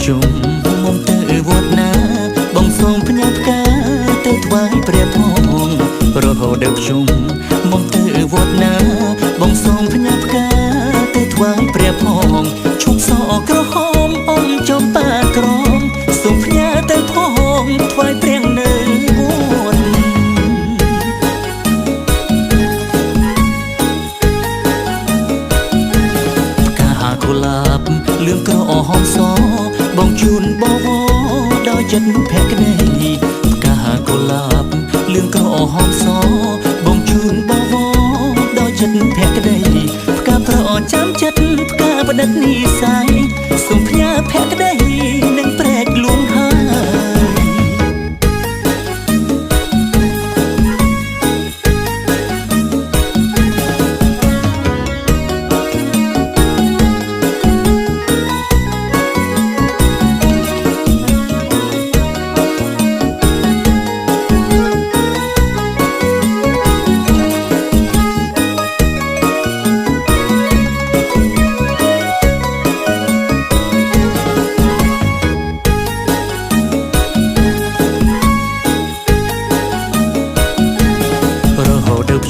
ជុំមុំទៅវត្តណាបងសូមផ្ញើផ្កាទៅថ្វាយព្រះផងរហូតដល់ជុំមុំទៅវត្តណាបងសូមផ្ញើផ្កាទៅថ្វាយព្រះផងឈប់សក់ក្រហមអមចំបាក្រមសូមផ្ញើទៅផងថ្វាយព្រះនៅវត្តផ្កាកុលាបលឿងក្រហមសបងជូនបវរដោយចិត្តភក្តីផ្កាកុលាបលឿងក្រហមសបងជូនបវរដោយចិត្តភក្តីផ្កាប្រចាំចិត្តផ្កាបដិទ្ធនិស័យសូមផ្ញើភក្តីនឹងព្រែកលួងហើយ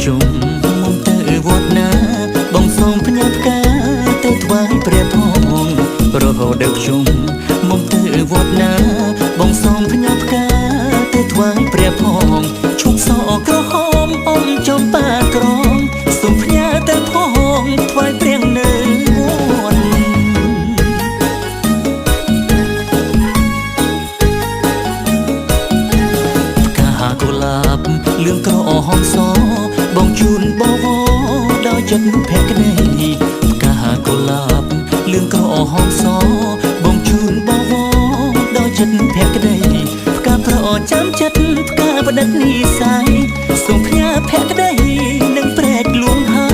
ជុំមុំទៅវត្តណាបងសូមផ្ញើផ្កាទៅថ្វាយព្រះផងរហូតដល់ជុំមុំទៅវត្តណាបងសូមផ្ញើផ្កាទៅថ្វាយព្រះផងឈប់សក់ក្រហមអមចំបាក្រមសូមផ្ញើទៅផងថ្វាយព្រះនៅវត្តផ្កាកុលាបលឿងក្រហមសបងជូនបវរដោយចិត្តភក្តីផ្កាកុលាបលឿងក្រហមសបងជូនបវរដោយចិត្តភក្តីផ្កាប្រចាំចិត្តផ្កាបដិទ្ធនិស័យសូមផ្ញើភក្តីនឹងព្រែកលួងហើយ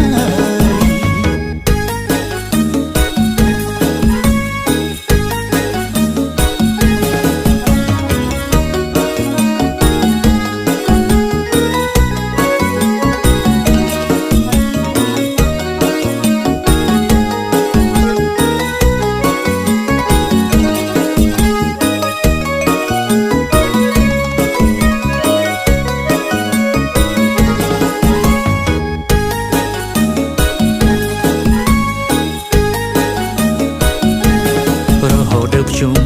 ជុំ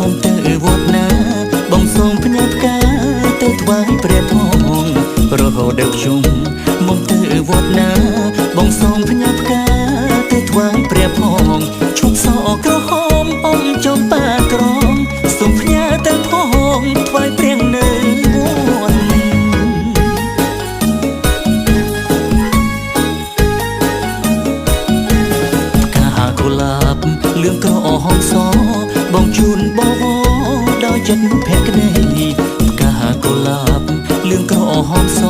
មុំទៅវត្តណាបងសូមផ្ញើផ្កាទៅថ្វាយព្រះផងរហូតដល់ជុំមុំទៅវត្តណាបងសូមផ្ញើផ្កាទៅថ្វាយព្រះផងឈប់សក់ក្រហមអមចំបាក្រមសូមផ្ញើទៅផងថ្វាយព្រះនៅវត្តផ្កាកុលាបលឿងក្រហមសបងជូនបវរដោយចិត្តភក្តីផ្កាកុលាបលឿងក្រហមស